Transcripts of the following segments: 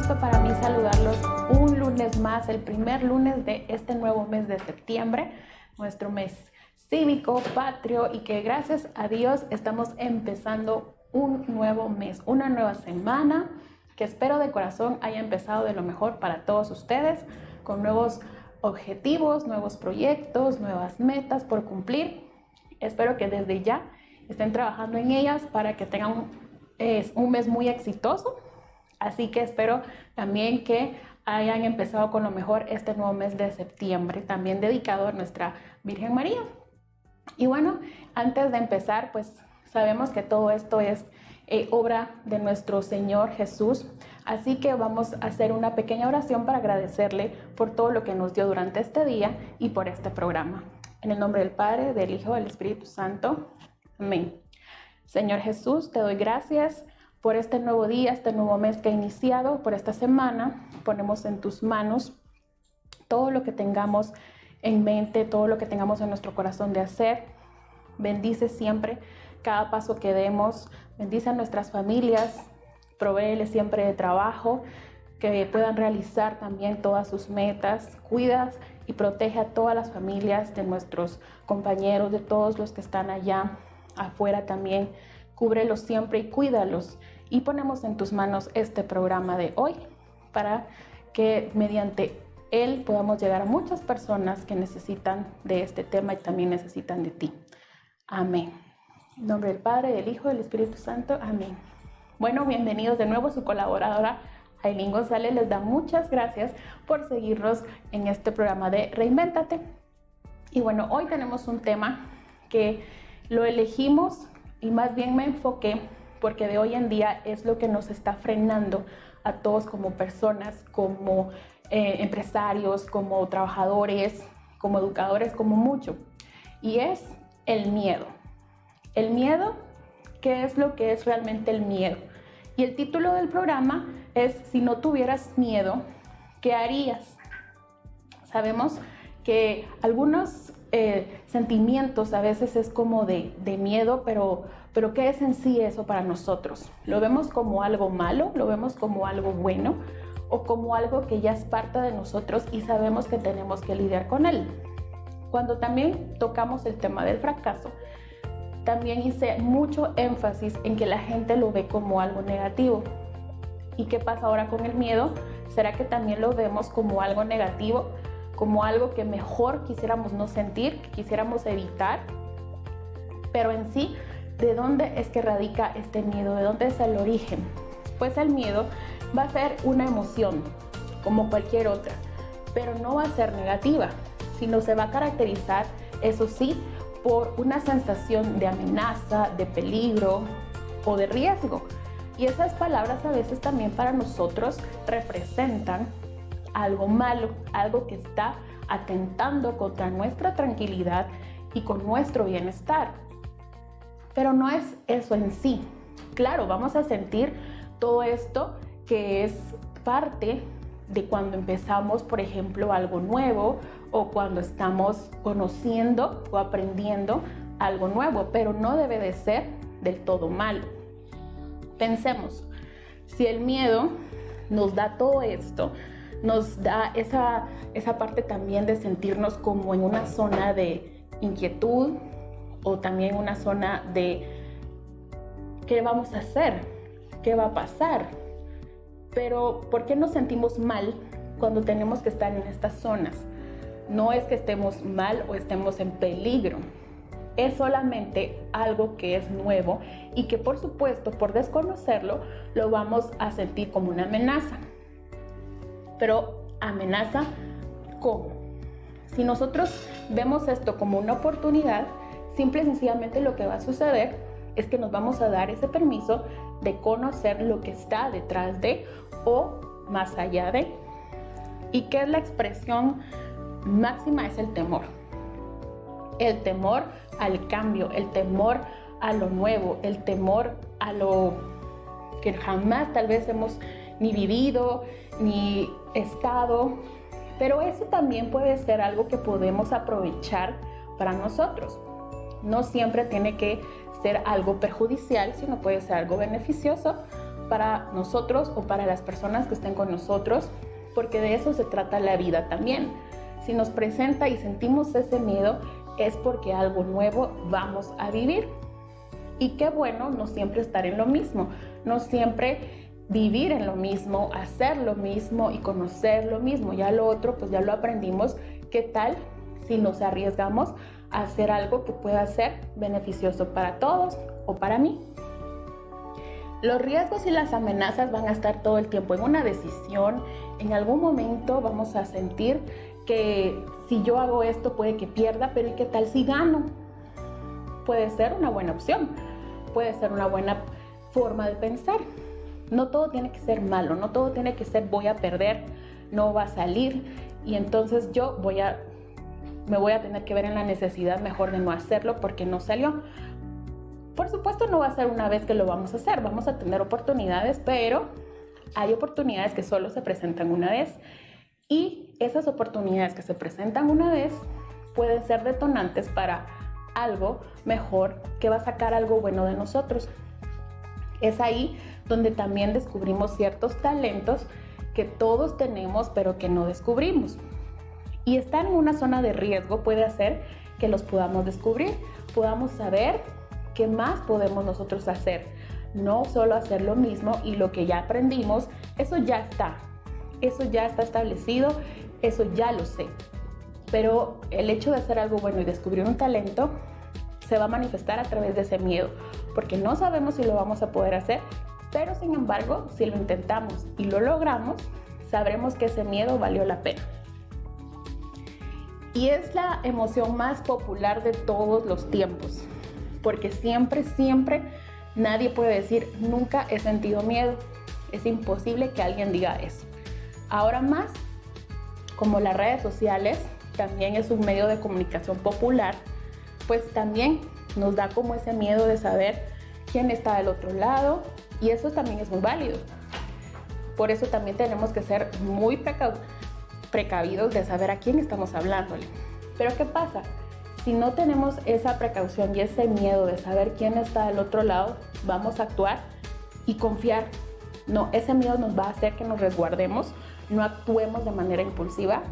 gusto para mí saludarlos un lunes más, el primer lunes de este nuevo mes de septiembre, nuestro mes cívico, patrio, y que gracias a Dios estamos empezando un nuevo mes, una nueva semana que espero de corazón haya empezado de lo mejor para todos ustedes, con nuevos objetivos, nuevos proyectos, nuevas metas por cumplir. Espero que desde ya estén trabajando en ellas para que tengan un mes muy exitoso. Así que espero también que hayan empezado con lo mejor este nuevo mes de septiembre, también dedicado a nuestra Virgen María. Y bueno, antes de empezar, pues sabemos que todo esto es obra de nuestro Señor Jesús. Así que vamos a hacer una pequeña oración para agradecerle por todo lo que nos dio durante este día y por este programa. En el nombre del Padre, del Hijo, del Espíritu Santo. Amén. Señor Jesús, te doy gracias por este nuevo día, este nuevo mes que ha iniciado, por esta semana. Ponemos en tus manos todo lo que tengamos en mente, todo lo que tengamos en nuestro corazón de hacer. Bendice siempre cada paso que demos. Bendice a nuestras familias. Provéeles siempre de trabajo, que puedan realizar también todas sus metas. Cuidas y protege a todas las familias de nuestros compañeros, de todos los que están allá afuera también. Cúbrelos siempre y cuídalos. Y ponemos en tus manos este programa de hoy para que mediante él podamos llegar a muchas personas que necesitan de este tema y también necesitan de ti. Amén. En nombre del Padre, del Hijo y del Espíritu Santo. Amén. Bueno, bienvenidos de nuevo. Su colaboradora Ailín González les da muchas gracias por seguirnos en este programa de Reinvéntate. Y bueno, hoy tenemos un tema que lo elegimos y más bien me enfoqué porque de hoy en día es lo que nos está frenando a todos como personas, como empresarios, como trabajadores, como educadores, como mucho. Y es el miedo. El miedo, ¿qué es lo que es realmente el miedo? Y el título del programa es: si no tuvieras miedo, ¿qué harías? Sabemos que algunos sentimientos a veces es como de miedo, pero ¿qué es en sí eso para nosotros? ¿Lo vemos como algo malo? ¿Lo vemos como algo bueno? ¿O como algo que ya es parte de nosotros y sabemos que tenemos que lidiar con él? Cuando también tocamos el tema del fracaso, también hice mucho énfasis en que la gente lo ve como algo negativo. ¿Y qué pasa ahora con el miedo? ¿Será que también lo vemos como algo negativo? Como algo que mejor quisiéramos no sentir, que quisiéramos evitar. Pero en sí, ¿de dónde es que radica este miedo? ¿De dónde es el origen? Pues el miedo va a ser una emoción, como cualquier otra, pero no va a ser negativa, sino se va a caracterizar, eso sí, por una sensación de amenaza, de peligro o de riesgo. Y esas palabras a veces también para nosotros representan algo malo, algo que está atentando contra nuestra tranquilidad y con nuestro bienestar. Pero no es eso en sí. Claro, vamos a sentir todo esto que es parte de cuando empezamos, por ejemplo, algo nuevo o cuando estamos conociendo o aprendiendo algo nuevo, pero no debe de ser del todo malo. Pensemos, si el miedo nos da todo esto, nos da esa parte también de sentirnos como en una zona de inquietud o también una zona de ¿qué vamos a hacer? ¿Qué va a pasar? Pero ¿por qué nos sentimos mal cuando tenemos que estar en estas zonas? No es que estemos mal o estemos en peligro. Es solamente algo que es nuevo y que por supuesto por desconocerlo lo vamos a sentir como una amenaza. Pero ¿amenaza cómo? Si nosotros vemos esto como una oportunidad, simple y sencillamente lo que va a suceder es que nos vamos a dar ese permiso de conocer lo que está detrás de o más allá de. ¿Y qué es la expresión máxima? Es el temor. El temor al cambio, el temor a lo nuevo, el temor a lo que jamás tal vez hemos ni vivido, ni estado. Pero eso también puede ser algo que podemos aprovechar para nosotros. No siempre tiene que ser algo perjudicial, sino puede ser algo beneficioso para nosotros o para las personas que estén con nosotros, porque de eso se trata la vida también. Si nos presenta y sentimos ese miedo, es porque algo nuevo vamos a vivir. Y qué bueno no siempre estar en lo mismo, no siempre vivir en lo mismo, hacer lo mismo y conocer lo mismo. Ya lo otro, pues ya lo aprendimos. ¿Qué tal si nos arriesgamos a hacer algo que pueda ser beneficioso para todos o para mí? Los riesgos y las amenazas van a estar todo el tiempo en una decisión. En algún momento vamos a sentir que si yo hago esto puede que pierda, pero ¿y qué tal si gano? Puede ser una buena opción, puede ser una buena forma de pensar. No todo tiene que ser malo, no todo tiene que ser voy a perder, no va a salir y entonces me voy a tener que ver en la necesidad mejor de no hacerlo porque no salió. Por supuesto no va a ser una vez que lo vamos a hacer, vamos a tener oportunidades, pero hay oportunidades que solo se presentan una vez y esas oportunidades que se presentan una vez pueden ser detonantes para algo mejor que va a sacar algo bueno de nosotros. Es ahí donde también descubrimos ciertos talentos que todos tenemos pero que no descubrimos. Y estar en una zona de riesgo puede hacer que los podamos descubrir, podamos saber qué más podemos nosotros hacer. No solo hacer lo mismo y lo que ya aprendimos, eso ya está establecido, eso ya lo sé. Pero el hecho de hacer algo bueno y descubrir un talento se va a manifestar a través de ese miedo, porque no sabemos si lo vamos a poder hacer, pero sin embargo, si lo intentamos y lo logramos, sabremos que ese miedo valió la pena. Y es la emoción más popular de todos los tiempos, porque siempre nadie puede decir nunca he sentido miedo. Es imposible que alguien diga eso. Ahora más, como las redes sociales también es un medio de comunicación popular, pues también nos da como ese miedo de saber quién está del otro lado y eso también es muy válido. Por eso también tenemos que ser muy precavidos de saber a quién estamos hablándole. Pero ¿qué pasa? Si no tenemos esa precaución y ese miedo de saber quién está del otro lado, vamos a actuar y confiar. No, ese miedo nos va a hacer que nos resguardemos, no actuemos de manera impulsiva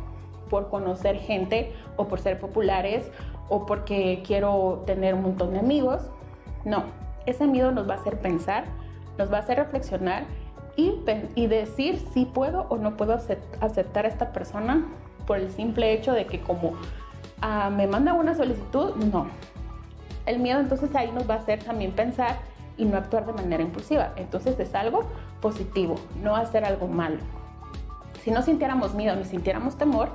por conocer gente o por ser populares o porque quiero tener un montón de amigos. No, ese miedo nos va a hacer pensar, nos va a hacer reflexionar y decir si puedo o no puedo aceptar a esta persona por el simple hecho de que como me manda una solicitud, no. El miedo entonces ahí nos va a hacer también pensar y no actuar de manera impulsiva. Entonces es algo positivo, no hacer algo malo. Si no sintiéramos miedo ni sintiéramos temor,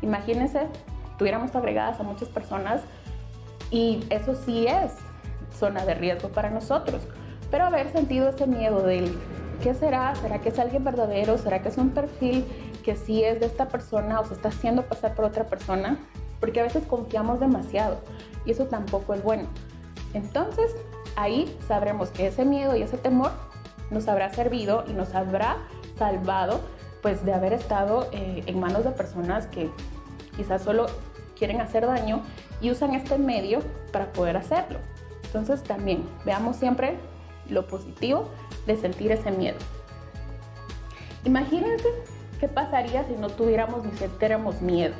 imagínense, tuviéramos agregadas a muchas personas y eso sí es zona de riesgo para nosotros. Pero haber sentido ese miedo del ¿qué será? ¿Será que es alguien verdadero? ¿Será que es un perfil que sí es de esta persona o se está haciendo pasar por otra persona? Porque a veces confiamos demasiado y eso tampoco es bueno. Entonces ahí sabremos que ese miedo y ese temor nos habrá servido y nos habrá salvado pues de haber estado en manos de personas que quizás solo quieren hacer daño y usan este medio para poder hacerlo. Entonces también veamos siempre lo positivo de sentir ese miedo. Imagínense qué pasaría si no tuviéramos ni sintiéramos miedo.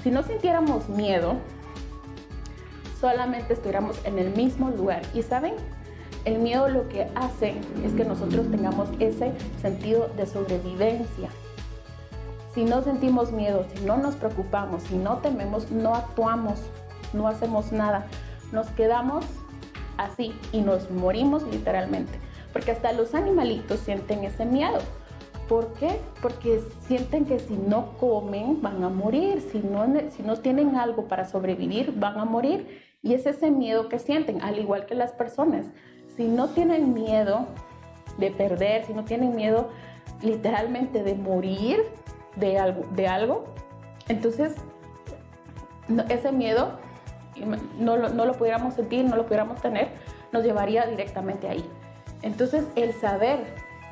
Si no sintiéramos miedo, solamente estuviéramos en el mismo lugar. Y ¿saben? El miedo lo que hace es que nosotros tengamos ese sentido de sobrevivencia. Si no sentimos miedo, si no nos preocupamos, si no tememos, no actuamos, no hacemos nada. Nos quedamos así y nos morimos literalmente. Porque hasta los animalitos sienten ese miedo. ¿Por qué? Porque sienten que si no comen van a morir, si no tienen algo para sobrevivir van a morir. Y es ese miedo que sienten, al igual que las personas. Si no tienen miedo de perder, si no tienen miedo literalmente de morir de algo, entonces ese miedo no lo pudiéramos sentir, no lo pudiéramos tener, nos llevaría directamente ahí. Entonces el saber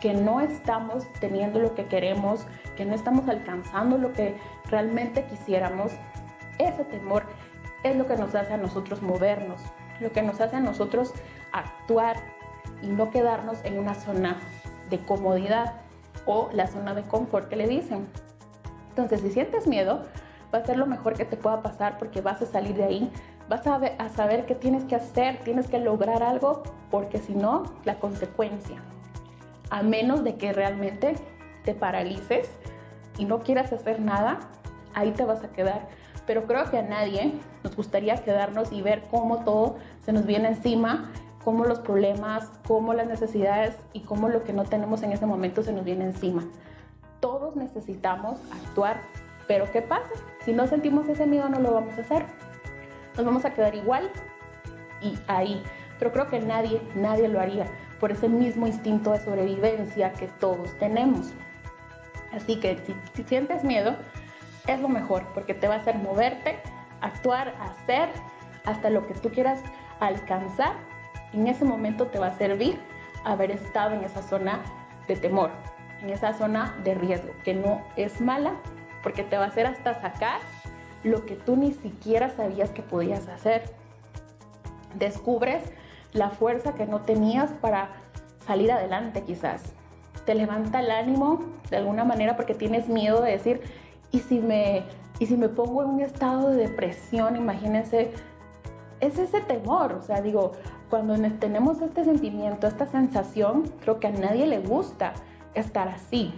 que no estamos teniendo lo que queremos, que no estamos alcanzando lo que realmente quisiéramos, ese temor es lo que nos hace a nosotros movernos, lo que nos hace a nosotros actuar y no quedarnos en una zona de comodidad o la zona de confort que le dicen. Entonces, si sientes miedo, va a ser lo mejor que te pueda pasar porque vas a salir de ahí, vas a saber qué tienes que hacer, tienes que lograr algo, porque si no, la consecuencia, a menos de que realmente te paralices y no quieras hacer nada, ahí te vas a quedar. Pero creo que a nadie nos gustaría quedarnos y ver cómo todo se nos viene encima, cómo los problemas, cómo las necesidades y cómo lo que no tenemos en ese momento se nos viene encima. Todos necesitamos actuar, pero ¿qué pasa? Si no sentimos ese miedo, no lo vamos a hacer. Nos vamos a quedar igual y ahí. Pero creo que nadie lo haría por ese mismo instinto de sobrevivencia que todos tenemos. Así que si sientes miedo, es lo mejor porque te va a hacer moverte, actuar, hacer hasta lo que tú quieras alcanzar. En ese momento te va a servir haber estado en esa zona de temor, en esa zona de riesgo, que no es mala porque te va a hacer hasta sacar lo que tú ni siquiera sabías que podías hacer. Descubres la fuerza que no tenías para salir adelante quizás. Te levanta el ánimo de alguna manera porque tienes miedo de decir, ¿y si me pongo en un estado de depresión? Imagínense, es ese temor, o sea, digo, cuando tenemos este sentimiento, esta sensación, creo que a nadie le gusta estar así.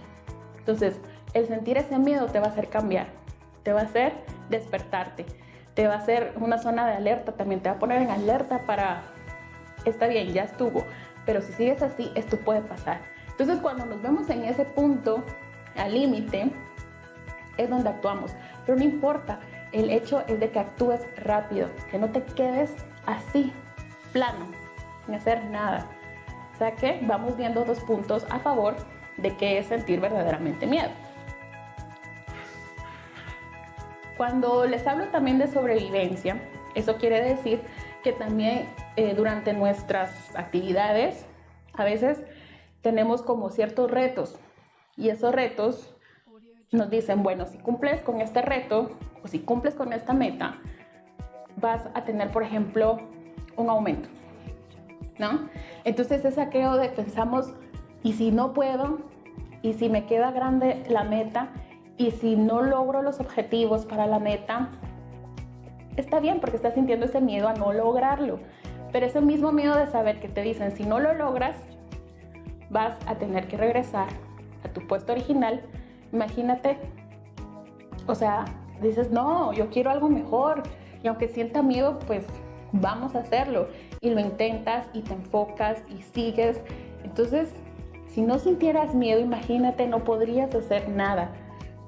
Entonces, el sentir ese miedo te va a hacer cambiar, te va a hacer despertarte, te va a hacer una zona de alerta, también te va a poner en alerta para, está bien, ya estuvo, pero si sigues así, esto puede pasar. Entonces, cuando nos vemos en ese punto, al límite, es donde actuamos, pero no importa, el hecho es de que actúes rápido, que no te quedes así, plano, sin hacer nada. O sea que vamos viendo dos puntos a favor de qué es sentir verdaderamente miedo. Cuando les hablo también de sobrevivencia, eso quiere decir que también durante nuestras actividades a veces tenemos como ciertos retos y esos retos nos dicen, bueno, si cumples con este reto o si cumples con esta meta, vas a tener, por ejemplo, un aumento, ¿no? Entonces es aquello de pensamos, ¿y si no puedo? ¿Y si me queda grande la meta? ¿Y si no logro los objetivos para la meta? Está bien porque estás sintiendo ese miedo a no lograrlo, pero ese mismo miedo de saber que te dicen, si no lo logras, vas a tener que regresar a tu puesto original. Imagínate, o sea, dices, no, yo quiero algo mejor y aunque sienta miedo, pues vamos a hacerlo y lo intentas y te enfocas y sigues. Entonces, si no sintieras miedo, imagínate, no podrías hacer nada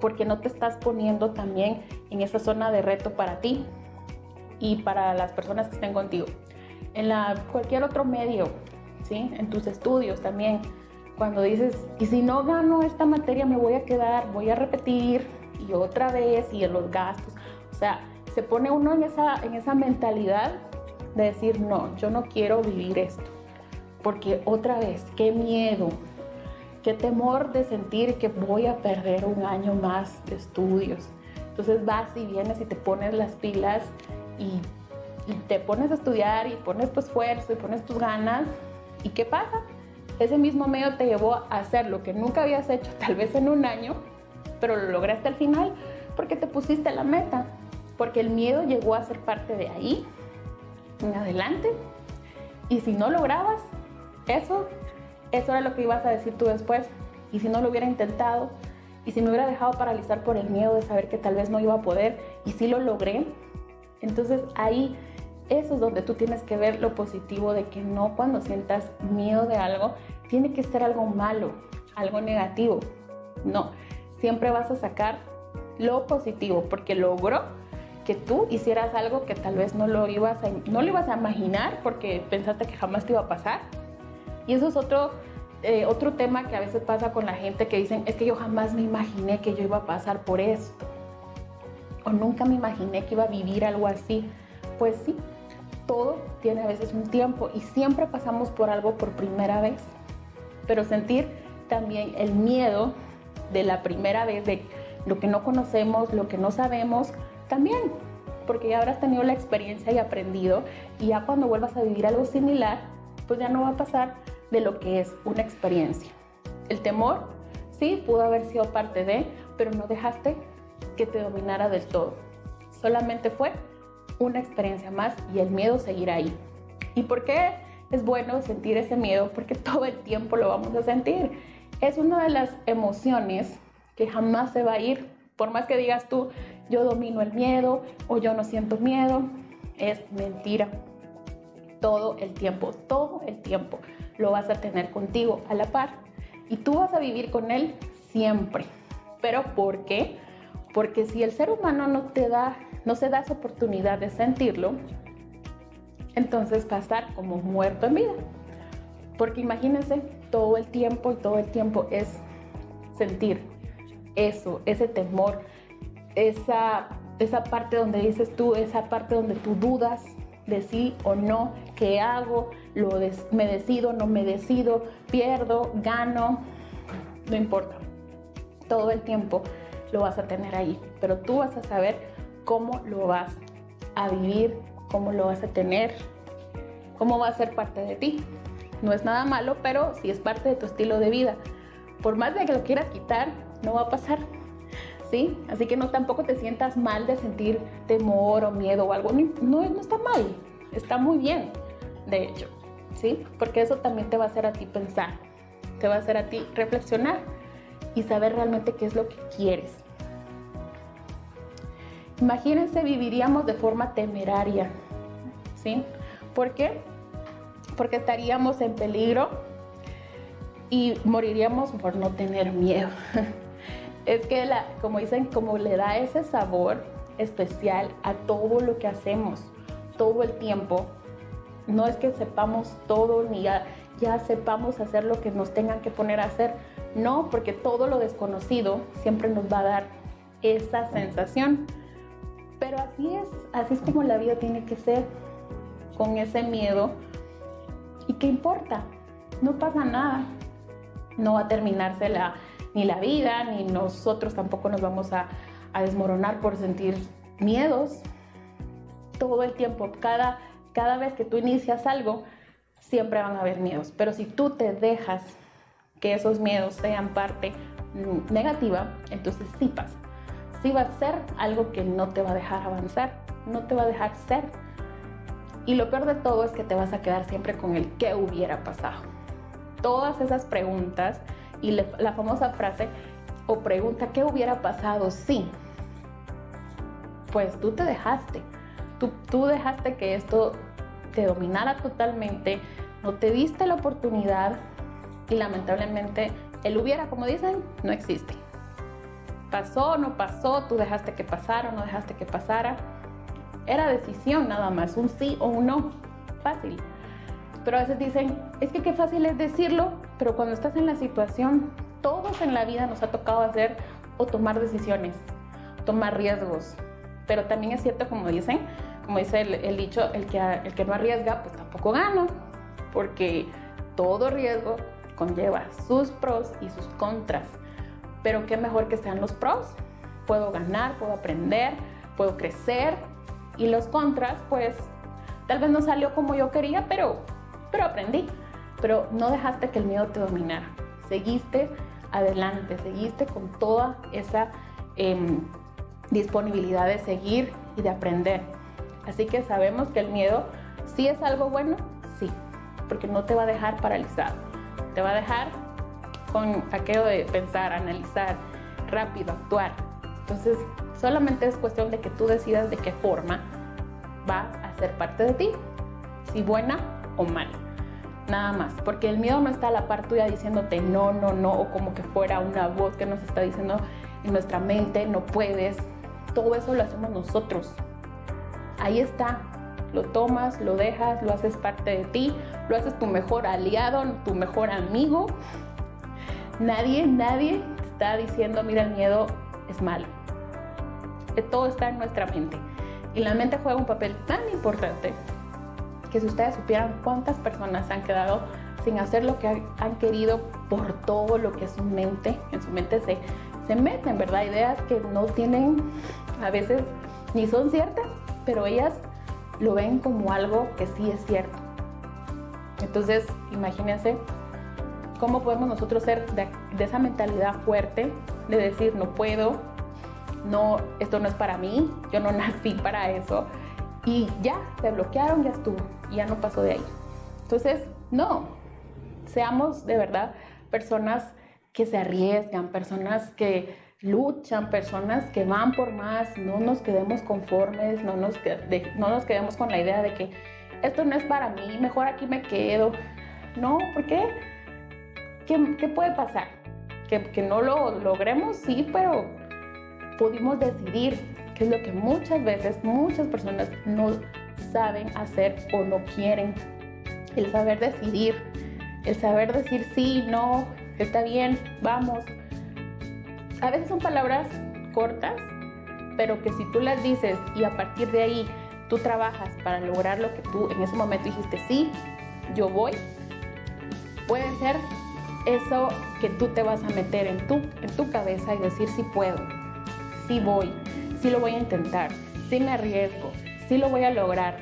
porque no te estás poniendo también en esa zona de reto para ti y para las personas que estén contigo. En cualquier otro medio, ¿sí? En tus estudios también. Cuando dices, y si no gano esta materia me voy a quedar, voy a repetir y otra vez y en los gastos. O sea, se pone uno en esa mentalidad de decir, no, yo no quiero vivir esto. Porque otra vez, qué miedo, qué temor de sentir que voy a perder un año más de estudios. Entonces vas y vienes y te pones las pilas y te pones a estudiar y pones tu esfuerzo y pones tus ganas. ¿Y qué pasa? Ese mismo medio te llevó a hacer lo que nunca habías hecho, tal vez en un año, pero lo lograste al final porque te pusiste la meta, porque el miedo llegó a ser parte de ahí, en adelante, y si no lograbas, eso era lo que ibas a decir tú después, y si no lo hubiera intentado, y si me hubiera dejado paralizar por el miedo de saber que tal vez no iba a poder, y si lo logré, entonces ahí eso es donde tú tienes que ver lo positivo de que no cuando sientas miedo de algo, tiene que ser algo malo, algo negativo. No, siempre vas a sacar lo positivo porque logró que tú hicieras algo que tal vez no lo ibas a imaginar porque pensaste que jamás te iba a pasar. Y eso es otro tema que a veces pasa con la gente que dicen, es que yo jamás me imaginé que yo iba a pasar por esto. O nunca me imaginé que iba a vivir algo así. Pues sí, todo tiene a veces un tiempo y siempre pasamos por algo por primera vez. Pero sentir también el miedo de la primera vez, de lo que no conocemos, lo que no sabemos, también, porque ya habrás tenido la experiencia y aprendido, y ya cuando vuelvas a vivir algo similar, pues ya no va a pasar de lo que es una experiencia. El temor, sí, pudo haber sido parte de, pero no dejaste que te dominara del todo. Solamente fue una experiencia más y el miedo seguirá ahí. ¿Y por qué es bueno sentir ese miedo? Porque todo el tiempo lo vamos a sentir. Es una de las emociones que jamás se va a ir. Por más que digas tú, yo domino el miedo o yo no siento miedo, es mentira. Todo el tiempo lo vas a tener contigo a la par y tú vas a vivir con él siempre. ¿Pero por qué? Porque si el ser humano no se da esa oportunidad de sentirlo, entonces va a estar como muerto en vida. Porque imagínense, todo el tiempo es sentir eso, ese temor, esa parte donde dices tú, esa parte donde tú dudas de sí o no, qué hago, me decido, no me decido, pierdo, gano, no importa. Todo el tiempo lo vas a tener ahí, pero tú vas a saber cómo lo vas a vivir, cómo lo vas a tener, cómo va a ser parte de ti. No es nada malo, pero si es parte de tu estilo de vida. Por más de que lo quieras quitar, no va a pasar, ¿sí? Así que no tampoco te sientas mal de sentir temor o miedo o algo. No está mal, está muy bien, de hecho, ¿sí? Porque eso también te va a hacer a ti pensar, te va a hacer a ti reflexionar y saber realmente qué es lo que quieres. Imagínense, viviríamos de forma temeraria, ¿sí? ¿Por qué? Porque estaríamos en peligro y moriríamos por no tener miedo. Es que, como dicen, como le da ese sabor especial a todo lo que hacemos, todo el tiempo. No es que sepamos todo ni ya sepamos hacer lo que nos tengan que poner a hacer. No, porque todo lo desconocido siempre nos va a dar esa sensación. Pero así es como la vida tiene que ser, con ese miedo. ¿Y qué importa? No pasa nada. No va a terminarse ni la vida, ni nosotros tampoco nos vamos a desmoronar por sentir miedos. Todo el tiempo, cada vez que tú inicias algo, siempre van a haber miedos. Pero si tú te dejas que esos miedos sean parte negativa, entonces sí pasa. Sí va a ser algo que no te va a dejar avanzar, no te va a dejar ser. Y lo peor de todo es que te vas a quedar siempre con el ¿qué hubiera pasado? Todas esas preguntas y la famosa frase o pregunta ¿qué hubiera pasado? Sí. Pues tú te dejaste. Tú dejaste que esto te dominara totalmente, no te diste la oportunidad y lamentablemente el hubiera, como dicen, no existe. Pasó o no pasó, tú dejaste que pasara o no dejaste que pasara. Era decisión nada más, un sí o un no, fácil. Pero a veces dicen, es que qué fácil es decirlo, pero cuando estás en la situación, todos en la vida nos ha tocado hacer o tomar decisiones, tomar riesgos. Pero también es cierto, como dice el dicho, el que no arriesga, pues tampoco gana, porque todo riesgo conlleva sus pros y sus contras. Pero qué mejor que sean los pros. Puedo ganar, puedo aprender, puedo crecer. Y los contras, pues, tal vez no salió como yo quería, pero aprendí. Pero no dejaste que el miedo te dominara. Seguiste adelante, seguiste con toda esa disponibilidad de seguir y de aprender. Así que sabemos que el miedo sí es algo bueno, sí, porque no te va a dejar paralizado. Te va a dejar con aquello de pensar, analizar, rápido, actuar. Entonces, solamente es cuestión de que tú decidas de qué forma va a ser parte de ti, si buena o mala, nada más, porque el miedo no está a la par tuya diciéndote no, o como que fuera una voz que nos está diciendo en nuestra mente, no puedes. Todo eso lo hacemos nosotros. Ahí está, lo tomas, lo dejas, lo haces parte de ti, lo haces tu mejor aliado, tu mejor amigo. Nadie te está diciendo, mira, el miedo es malo. Todo está en nuestra mente. Y la mente juega un papel tan importante que si ustedes supieran cuántas personas han quedado sin hacer lo que han querido por todo lo que en su mente se meten, ¿verdad? Ideas que no tienen, a veces ni son ciertas, pero ellas lo ven como algo que sí es cierto. Entonces, imagínense cómo podemos nosotros ser de esa mentalidad fuerte de decir no puedo, no, esto no es para mí, yo no nací para eso, y ya, te bloquearon, ya estuvo, y ya no pasó de ahí. Entonces, no, seamos de verdad personas que se arriesgan, personas que luchan, personas que van por más, no nos quedemos conformes, no nos quedemos con la idea de que esto no es para mí, mejor aquí me quedo. No, ¿por qué? ¿Qué puede pasar? ¿Que no lo logremos? Sí, pero pudimos decidir, que es lo que muchas veces muchas personas no saben hacer o no quieren. El saber decidir, el saber decir sí, no, está bien, vamos. A veces son palabras cortas, pero que si tú las dices y a partir de ahí tú trabajas para lograr lo que tú en ese momento dijiste, sí, yo voy, puede ser eso que tú te vas a meter en tu cabeza y decir sí puedo, sí voy, sí lo voy a intentar, sí me arriesgo, sí lo voy a lograr.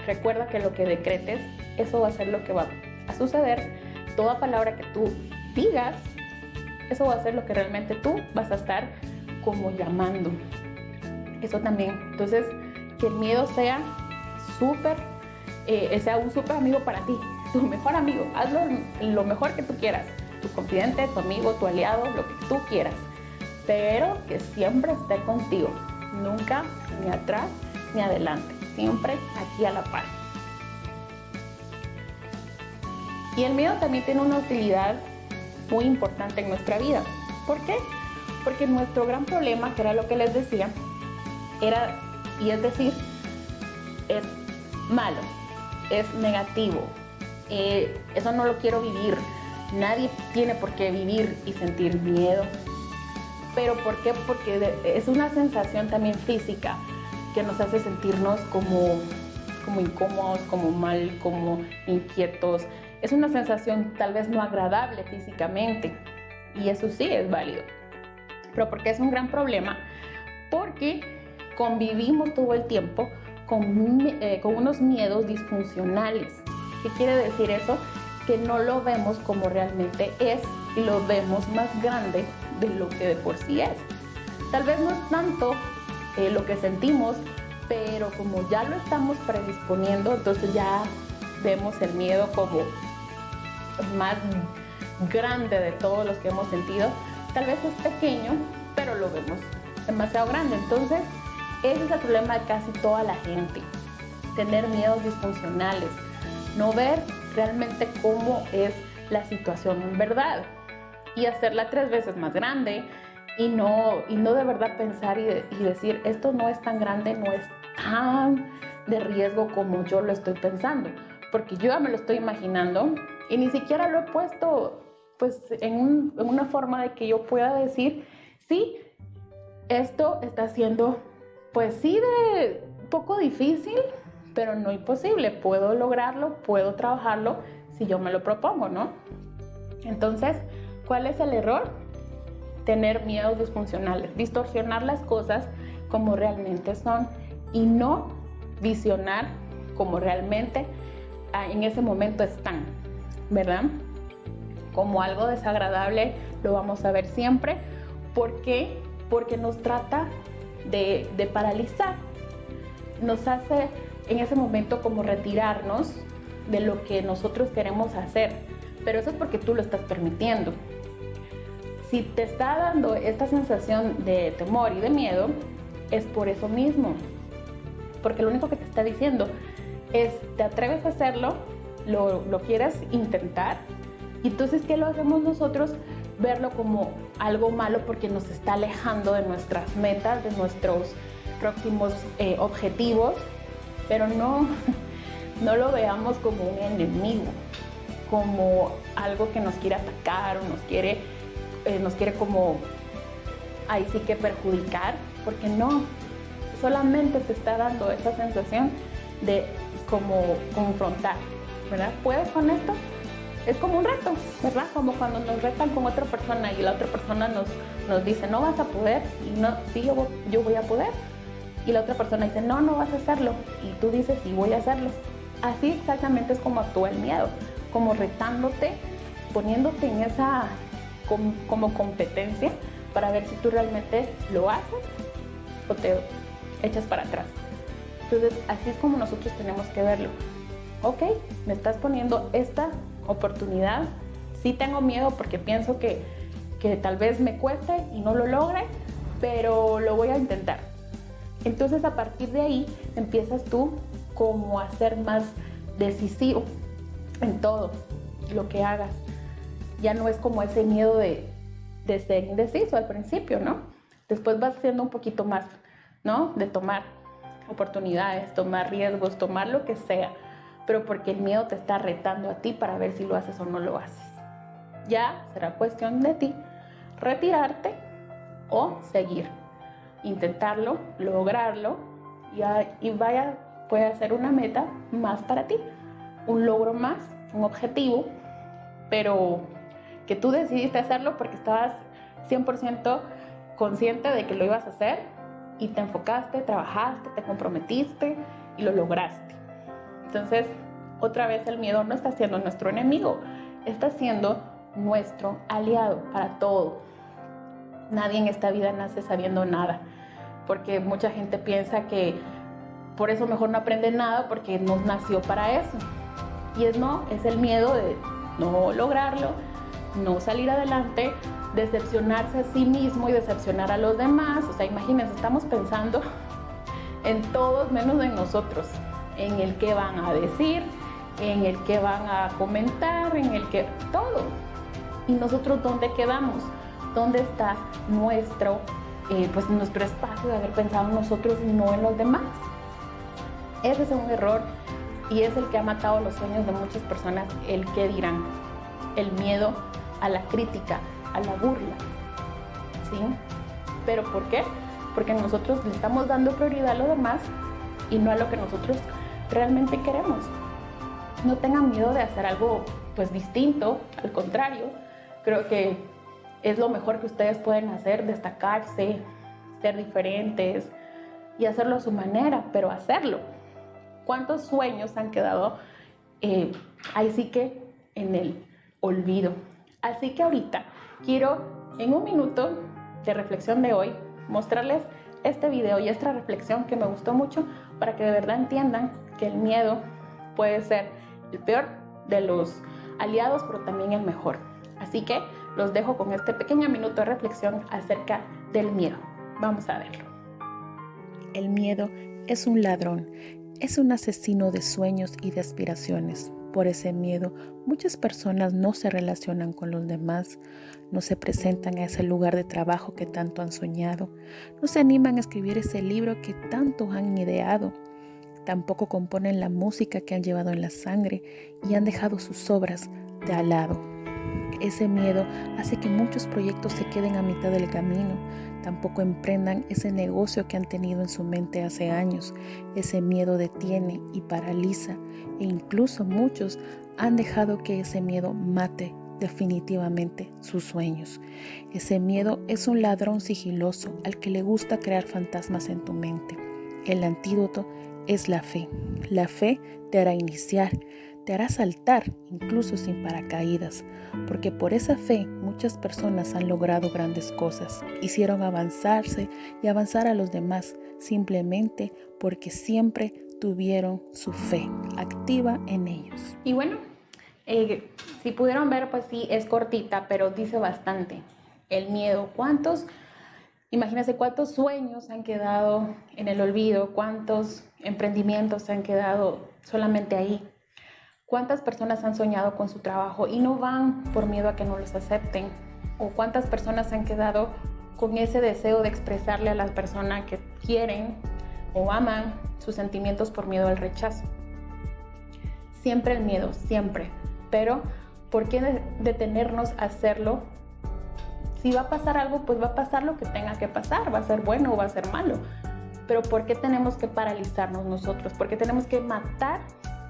Recuerda que lo que decretes, eso va a ser lo que va a suceder. Toda palabra que tú digas, eso va a ser lo que realmente tú vas a estar como llamando. Eso también. Entonces, que el miedo sea sea un súper amigo para ti, tu mejor amigo. Hazlo lo mejor que tú quieras. Tu confidente, tu amigo, tu aliado, lo que tú quieras. Pero que siempre esté contigo. Nunca ni atrás ni adelante. Siempre aquí a la par. Y el miedo también tiene una utilidad muy importante en nuestra vida. ¿Por qué? Porque nuestro gran problema, que era lo que les decía, es malo, es negativo, eso no lo quiero vivir. Nadie tiene por qué vivir y sentir miedo. ¿Pero por qué? Porque es una sensación también física que nos hace sentirnos como incómodos, como mal, como inquietos. Es una sensación tal vez no agradable físicamente, y eso sí es válido. Pero porque es un gran problema, porque convivimos todo el tiempo con unos miedos disfuncionales. ¿Qué quiere decir eso? Que no lo vemos como realmente es y lo vemos más grande de lo que de por sí es. Tal vez no es tanto lo que sentimos, pero como ya lo estamos predisponiendo, entonces ya vemos el miedo como más grande de todos los que hemos sentido. Tal vez es pequeño, pero lo vemos demasiado grande. Entonces, ese es el problema de casi toda la gente. Tener miedos disfuncionales. No ver realmente cómo es la situación en verdad. Y hacerla 3 veces más grande. Y no de verdad pensar y decir, esto no es tan grande, no es tan de riesgo como yo lo estoy pensando. Porque yo ya me lo estoy imaginando y ni siquiera lo he puesto pues en una forma de que yo pueda decir, sí, esto está siendo, pues sí, de poco difícil, pero no imposible. Puedo lograrlo, puedo trabajarlo si yo me lo propongo, ¿no? Entonces, ¿cuál es el error? Tener miedos disfuncionales, distorsionar las cosas como realmente son y no visionar como realmente en ese momento están, ¿verdad? Como algo desagradable lo vamos a ver siempre. ¿Por qué? Porque nos trata de paralizar, nos hace en ese momento como retirarnos de lo que nosotros queremos hacer, pero eso es porque tú lo estás permitiendo. Si te está dando esta sensación de temor y de miedo, es por eso mismo, porque lo único que te está diciendo es, ¿te atreves a hacerlo? ¿Lo quieres intentar? Y entonces, ¿qué lo hacemos nosotros? Verlo como algo malo porque nos está alejando de nuestras metas, de nuestros próximos objetivos, pero no lo veamos como un enemigo, como algo que nos quiere atacar o nos quiere como ahí sí que perjudicar, porque no, solamente te está dando esa sensación de como confrontar, ¿verdad? ¿Puedes con esto? Es como un reto, ¿verdad? Como cuando nos retan con otra persona y la otra persona nos dice, no vas a poder, y no, sí, yo voy a poder. Y la otra persona dice, no vas a hacerlo. Y tú dices, sí, voy a hacerlo. Así exactamente es como actúa el miedo, como retándote, poniéndote en como competencia para ver si tú realmente lo haces o te echas para atrás. Entonces, así es como nosotros tenemos que verlo. Ok, me estás poniendo esta oportunidad, sí tengo miedo porque pienso que tal vez me cueste y no lo logre, pero lo voy a intentar. Entonces, a partir de ahí, empiezas tú como a ser más decisivo en todo lo que hagas. Ya no es como ese miedo de ser indeciso al principio, ¿no? Después vas siendo un poquito más, ¿no? De tomar oportunidades, tomar riesgos, tomar lo que sea, pero porque el miedo te está retando a ti para ver si lo haces o no lo haces. Ya será cuestión de ti retirarte o seguir, intentarlo, lograrlo y vaya, puede ser una meta más para ti, un logro más, un objetivo, pero que tú decidiste hacerlo porque estabas 100% consciente de que lo ibas a hacer y te enfocaste, trabajaste, te comprometiste y lo lograste. Entonces, otra vez el miedo no está siendo nuestro enemigo, está siendo nuestro aliado para todo. Nadie en esta vida nace sabiendo nada, porque mucha gente piensa que por eso mejor no aprende nada porque no nació para eso. Y es el miedo de no lograrlo, no salir adelante, decepcionarse a sí mismo y decepcionar a los demás. O sea, imagínense, estamos pensando en todos menos en nosotros, en el que van a decir, en el que van a comentar, en el que todo. ¿Y nosotros dónde quedamos? ¿Dónde está nuestro espacio de haber pensado en nosotros y no en los demás? Ese es un error y es el que ha matado los sueños de muchas personas, el qué dirán, el miedo a la crítica, a la burla, ¿sí? ¿Pero por qué? Porque nosotros le estamos dando prioridad a lo demás y no a lo que nosotros realmente queremos. No tengan miedo de hacer algo distinto, al contrario, creo que es lo mejor que ustedes pueden hacer, destacarse, ser diferentes y hacerlo a su manera, pero hacerlo. ¿Cuántos sueños han quedado ahí sí que en el olvido? Así que ahorita quiero, en un minuto de reflexión de hoy, mostrarles este video y esta reflexión que me gustó mucho para que de verdad entiendan que el miedo puede ser el peor de los aliados, pero también el mejor. Así que los dejo con este pequeño minuto de reflexión acerca del miedo. Vamos a verlo. El miedo es un ladrón, es un asesino de sueños y de aspiraciones. Por ese miedo, muchas personas no se relacionan con los demás, no se presentan a ese lugar de trabajo que tanto han soñado, no se animan a escribir ese libro que tanto han ideado, tampoco componen la música que han llevado en la sangre y han dejado sus obras de al lado. Ese miedo hace que muchos proyectos se queden a mitad del camino, tampoco emprendan ese negocio que han tenido en su mente hace años. Ese miedo detiene y paraliza e incluso muchos han dejado que ese miedo mate definitivamente sus sueños. Ese miedo es un ladrón sigiloso al que le gusta crear fantasmas en tu mente. El antídoto es la fe. La fe te hará iniciar, te hará saltar incluso sin paracaídas, porque por esa fe muchas personas han logrado grandes cosas, hicieron avanzarse y avanzar a los demás simplemente porque siempre tuvieron su fe activa en ellos. Y bueno, si pudieron ver, pues sí, es cortita, pero dice bastante. El miedo, imagínense cuántos sueños han quedado en el olvido, cuántos emprendimientos han quedado solamente ahí. ¿Cuántas personas han soñado con su trabajo y no van por miedo a que no los acepten? ¿O cuántas personas han quedado con ese deseo de expresarle a las personas que quieren o aman sus sentimientos por miedo al rechazo? Siempre el miedo, siempre. Pero, ¿por qué detenernos a hacerlo? Si va a pasar algo, pues va a pasar lo que tenga que pasar. Va a ser bueno o va a ser malo. Pero ¿por qué tenemos que paralizarnos nosotros? ¿Por qué tenemos que matar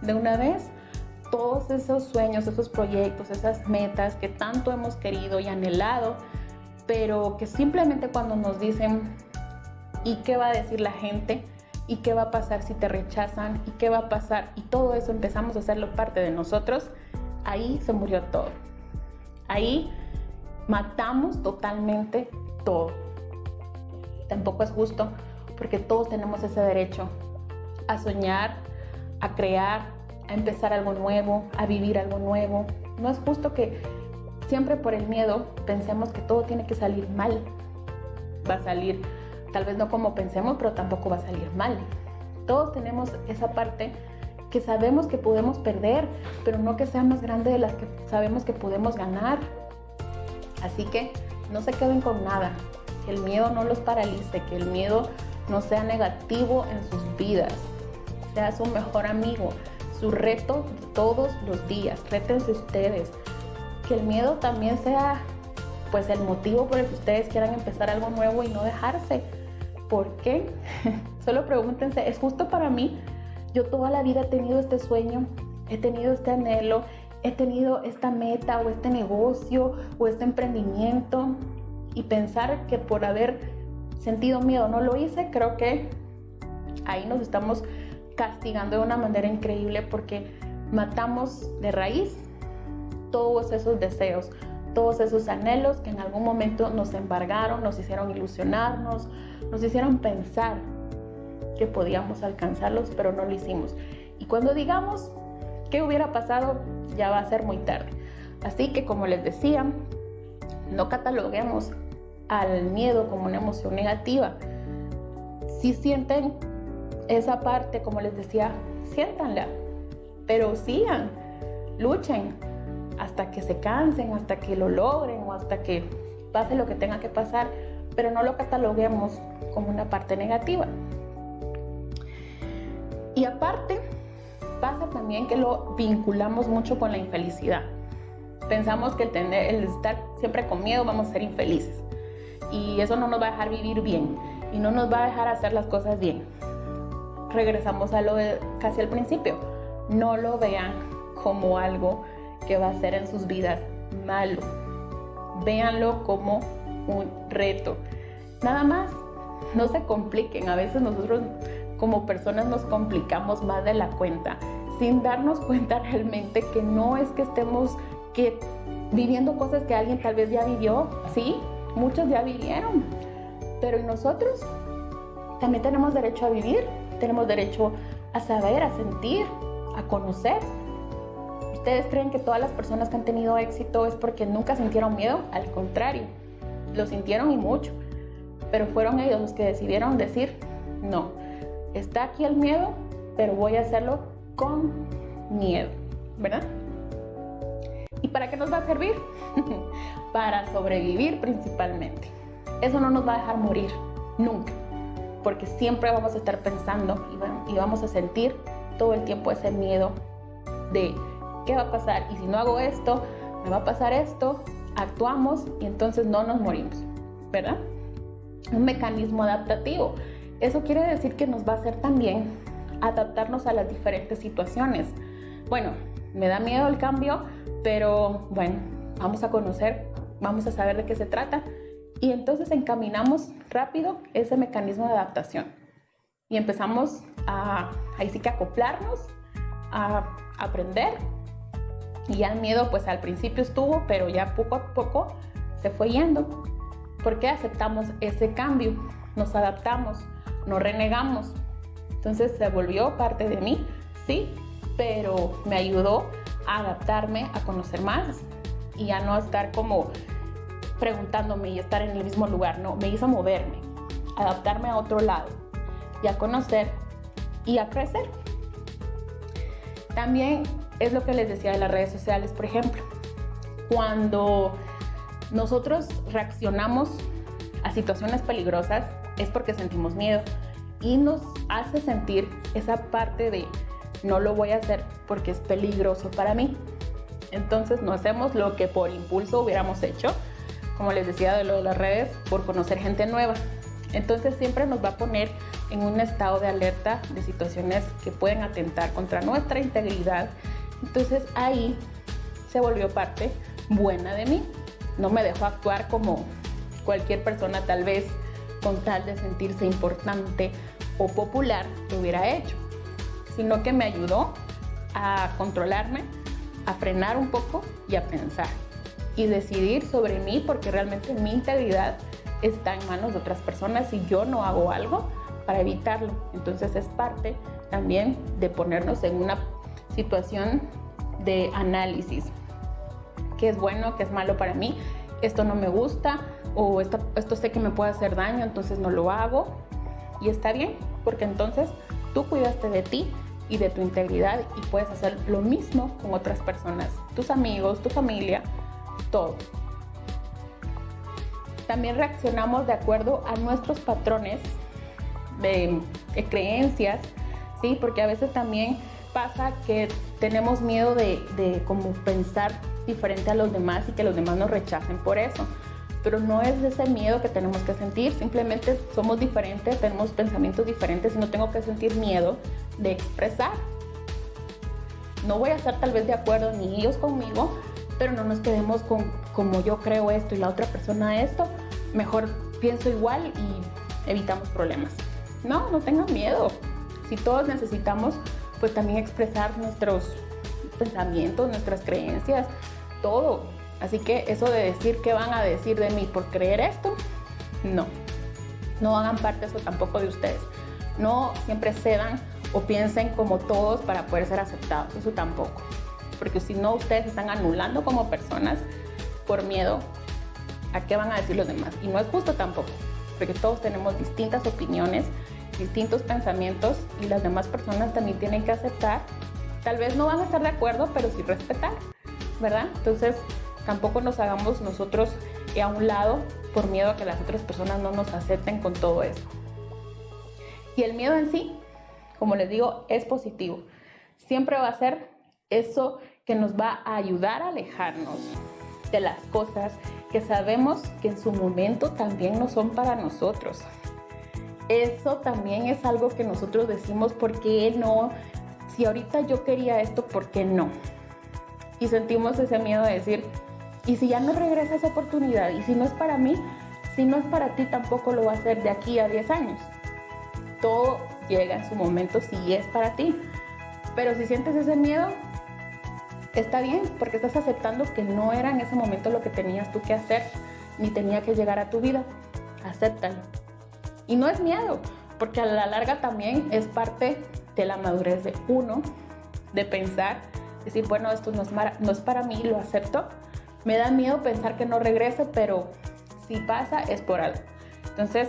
de una vez todos esos sueños, esos proyectos, esas metas que tanto hemos querido y anhelado, pero que simplemente cuando nos dicen ¿y qué va a decir la gente? ¿Y qué va a pasar si te rechazan? ¿Y qué va a pasar? Y todo eso empezamos a hacerlo parte de nosotros. Ahí se murió todo. Ahí matamos totalmente todo. Tampoco es justo porque todos tenemos ese derecho a soñar, a crear, a empezar algo nuevo, a vivir algo nuevo. No es justo que siempre por el miedo pensemos que todo tiene que salir mal. Va a salir, tal vez no como pensemos, pero tampoco va a salir mal. Todos tenemos esa parte que sabemos que podemos perder, pero no que sea más grande de las que sabemos que podemos ganar. Así que no se queden con nada, que el miedo no los paralice, que el miedo no sea negativo en sus vidas. Sea su mejor amigo, su reto de todos los días. Rétense ustedes. Que el miedo también sea pues el motivo por el que ustedes quieran empezar algo nuevo y no dejarse. ¿Por qué? Solo pregúntense, ¿es justo para mí? Yo toda la vida he tenido este sueño, he tenido este anhelo, he tenido esta meta o este negocio o este emprendimiento, y pensar que por haber sentido miedo no lo hice, creo que ahí nos estamos castigando de una manera increíble, porque matamos de raíz todos esos deseos, todos esos anhelos que en algún momento nos embargaron, nos hicieron ilusionarnos, nos hicieron pensar que podíamos alcanzarlos, pero no lo hicimos. Y cuando digamos qué hubiera pasado, ya va a ser muy tarde. Así que, como les decía, no cataloguemos al miedo como una emoción negativa. Si sienten esa parte, como les decía, siéntanla, pero sigan, luchen hasta que se cansen, hasta que lo logren o hasta que pase lo que tenga que pasar, pero no lo cataloguemos como una parte negativa. Y aparte, pasa también que lo vinculamos mucho con la infelicidad. Pensamos que el estar siempre con miedo vamos a ser infelices, y eso no nos va a dejar vivir bien y no nos va a dejar hacer las cosas bien. Regresamos a lo de casi al principio. No lo vean como algo que va a ser en sus vidas malo. Véanlo como un reto. Nada más, no se compliquen. A veces nosotros como personas nos complicamos más de la cuenta, sin darnos cuenta realmente que no es que estemos viviendo cosas que alguien tal vez ya vivió. Sí, muchos ya vivieron, pero ¿y nosotros? También tenemos derecho a vivir, tenemos derecho a saber, a sentir, a conocer. ¿Ustedes creen que todas las personas que han tenido éxito es porque nunca sintieron miedo? Al contrario, lo sintieron y mucho, pero fueron ellos los que decidieron decir, no, está aquí el miedo, pero voy a hacerlo con miedo, ¿verdad? ¿Y para qué nos va a servir? Para sobrevivir principalmente. Eso no nos va a dejar morir, nunca, porque siempre vamos a estar pensando y vamos a sentir todo el tiempo ese miedo de ¿qué va a pasar? Y si no hago esto, me va a pasar esto. Actuamos y entonces no nos morimos, ¿verdad? Un mecanismo adaptativo. Eso quiere decir que nos va a hacer también adaptarnos a las diferentes situaciones. Bueno, me da miedo el cambio, pero bueno, vamos a conocer, vamos a saber de qué se trata, y entonces encaminamos rápido ese mecanismo de adaptación y empezamos ahí sí que acoplarnos, a aprender. Y ya el miedo pues al principio estuvo, pero ya poco a poco se fue yendo, porque aceptamos ese cambio, nos adaptamos, no renegamos. Entonces se volvió parte de mí, sí, pero me ayudó a adaptarme, a conocer más y a no estar como preguntándome y estar en el mismo lugar. No, me hizo moverme, adaptarme a otro lado y a conocer y a crecer. También es lo que les decía de las redes sociales, por ejemplo. Cuando nosotros reaccionamos a situaciones peligrosas es porque sentimos miedo y nos hace sentir esa parte de no lo voy a hacer porque es peligroso para mí. Entonces no hacemos lo que por impulso hubiéramos hecho, como les decía de lo de las redes, por conocer gente nueva. Entonces siempre nos va a poner en un estado de alerta de situaciones que pueden atentar contra nuestra integridad. Entonces ahí se volvió parte buena de mí. No me dejó actuar como cualquier persona tal vez con tal de sentirse importante o popular lo hubiera hecho, sino que me ayudó a controlarme, a frenar un poco y a pensar. y decidir sobre mí, porque realmente mi integridad está en manos de otras personas y yo no hago algo para evitarlo. Entonces es parte también de ponernos en una situación de análisis. ¿Qué es bueno, qué es malo para mí? Esto no me gusta, o esto sé que me puede hacer daño, entonces no lo hago. Y está bien, porque entonces tú cuidaste de ti y de tu integridad y puedes hacer lo mismo con otras personas, tus amigos, tu familia, todo. También reaccionamos de acuerdo a nuestros patrones de creencias, ¿sí? Porque a veces también pasa que tenemos miedo de como pensar diferente a los demás y que los demás nos rechacen por eso. Pero no es ese miedo que tenemos que sentir, simplemente somos diferentes, tenemos pensamientos diferentes y no tengo que sentir miedo de expresar. No voy a estar tal vez de acuerdo ni ellos conmigo, pero no nos quedemos con como yo creo esto y la otra persona esto, mejor pienso igual y evitamos problemas. No tengan miedo. Si todos necesitamos, pues también expresar nuestros pensamientos, nuestras creencias, todo. Así que eso de decir qué van a decir de mí por creer esto, no hagan parte eso tampoco de ustedes. No siempre cedan o piensen como todos para poder ser aceptados, eso tampoco. Porque si no, ustedes están anulando como personas por miedo a qué van a decir los demás. Y no es justo tampoco, porque todos tenemos distintas opiniones, distintos pensamientos y las demás personas también tienen que aceptar. Tal vez no van a estar de acuerdo, pero sí respetar, ¿verdad? Entonces, tampoco nos hagamos nosotros a un lado por miedo a que las otras personas no nos acepten con todo eso. Y el miedo en sí, como les digo, es positivo. Siempre va a ser eso que nos va a ayudar a alejarnos de las cosas que sabemos que en su momento también no son para nosotros. Eso también es algo que nosotros decimos, ¿por qué no? Si ahorita yo quería esto, ¿por qué no? Y sentimos ese miedo de decir, ¿y si ya no regresa esa oportunidad? ¿Y si no es para mí? Si no es para ti, tampoco lo va a hacer de aquí a 10 años. Todo llega en su momento si es para ti. Pero si sientes ese miedo, está bien, porque estás aceptando que no era en ese momento lo que tenías tú que hacer, ni tenía que llegar a tu vida. Acéptalo. Y no es miedo, porque a la larga también es parte de la madurez de uno, de pensar, decir, bueno, esto no es para mí, lo acepto. Me da miedo pensar que no regrese, pero si pasa es por algo. Entonces,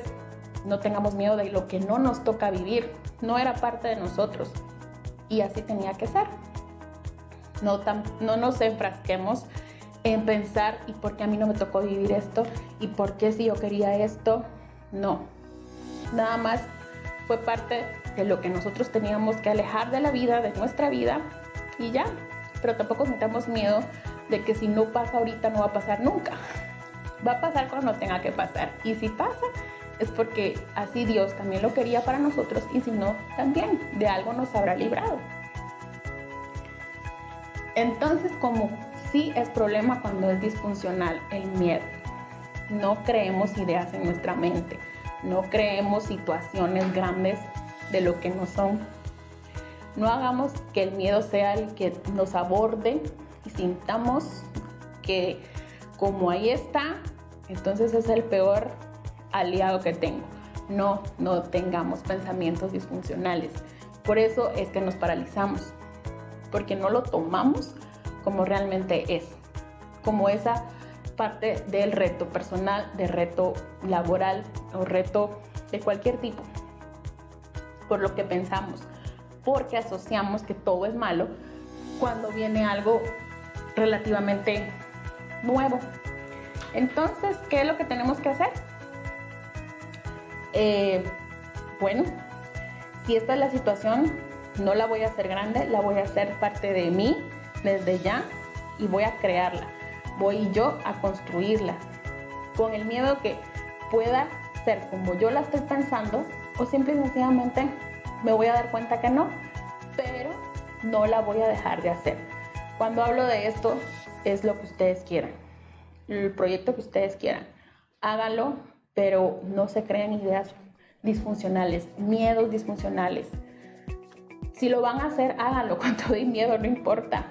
no tengamos miedo de lo que no nos toca vivir. No era parte de nosotros y así tenía que ser. No nos enfrasquemos en pensar, ¿y por qué a mí no me tocó vivir esto? ¿Y por qué si yo quería esto? No. Nada más fue parte de lo que nosotros teníamos que alejar de la vida, de nuestra vida, y ya. Pero tampoco sintamos miedo de que si no pasa ahorita no va a pasar nunca. Va a pasar cuando tenga que pasar. Y si pasa, es porque así Dios también lo quería para nosotros, y si no, también de algo nos habrá librado. Entonces, como sí es problema cuando es disfuncional el miedo, no creemos ideas en nuestra mente, no creemos situaciones grandes de lo que no son. No hagamos que el miedo sea el que nos aborde y sintamos que como ahí está, entonces es el peor aliado que tengo. No tengamos pensamientos disfuncionales. Por eso es que nos paralizamos, porque no lo tomamos como realmente es, como esa parte del reto personal, de reto laboral o reto de cualquier tipo, por lo que pensamos, porque asociamos que todo es malo cuando viene algo relativamente nuevo. Entonces, ¿qué es lo que tenemos que hacer? Bueno, si esta es la situación, no la voy a hacer grande, la voy a hacer parte de mí desde ya y voy a crearla. Voy yo a construirla con el miedo que pueda ser como yo la estoy pensando, o simple y sencillamente me voy a dar cuenta que no, pero no la voy a dejar de hacer. Cuando hablo de esto, es lo que ustedes quieran, el proyecto que ustedes quieran. Háganlo, pero no se creen ideas disfuncionales, miedos disfuncionales. Si lo van a hacer, háganlo con todo y miedo, no importa.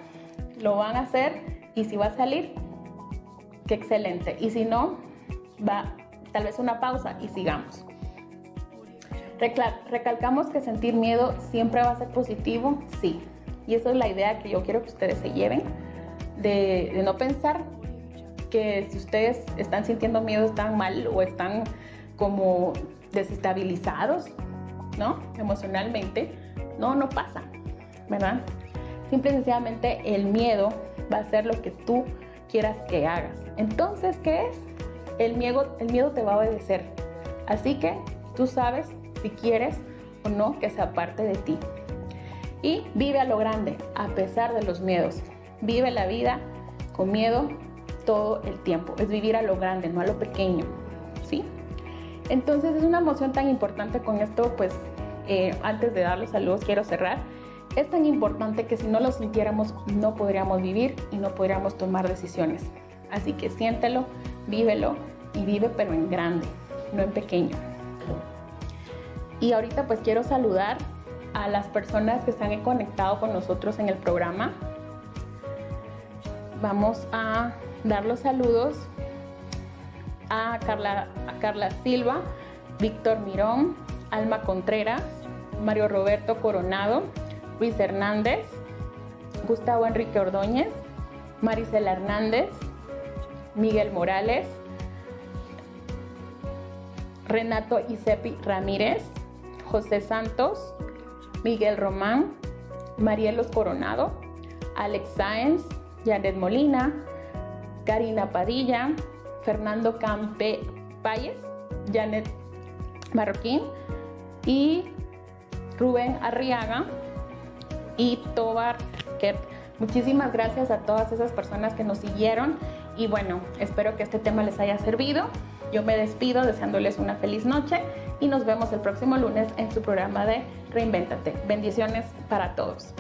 Lo van a hacer y si va a salir, qué excelente. Y si no, va tal vez una pausa y sigamos. Recalcamos que sentir miedo siempre va a ser positivo, sí. Y esa es la idea que yo quiero que ustedes se lleven, de no pensar que si ustedes están sintiendo miedo están mal o están como desestabilizados, ¿no? Emocionalmente. No pasa, ¿verdad? Simple y sencillamente el miedo va a ser lo que tú quieras que hagas. Entonces, ¿qué es? El miedo te va a obedecer. Así que tú sabes si quieres o no que sea parte de ti. Y vive a lo grande, a pesar de los miedos. Vive la vida con miedo todo el tiempo. Es vivir a lo grande, no a lo pequeño, ¿sí? Entonces es una emoción tan importante. Con esto, pues, antes de dar los saludos, quiero cerrar. Es tan importante que si no lo sintiéramos, no podríamos vivir y no podríamos tomar decisiones. Así que siéntelo, vívelo y vive, pero en grande, no en pequeño. Y ahorita pues quiero saludar a las personas que se han conectado con nosotros en el programa. Vamos a dar los saludos a Carla Silva, Víctor Mirón, Alma Contreras, Mario Roberto Coronado, Luis Hernández, Gustavo Enrique Ordóñez, Marisela Hernández, Miguel Morales, Renato Isepi Ramírez, José Santos, Miguel Román, Marielos Coronado, Alex Sáenz, Janet Molina, Karina Padilla, Fernando Campe Payes, Janet Marroquín y Rubén Arriaga y Tobar Kep. Muchísimas gracias a todas esas personas que nos siguieron y bueno, espero que este tema les haya servido. Yo me despido deseándoles una feliz noche y nos vemos el próximo lunes en su programa de Reinvéntate. Bendiciones para todos.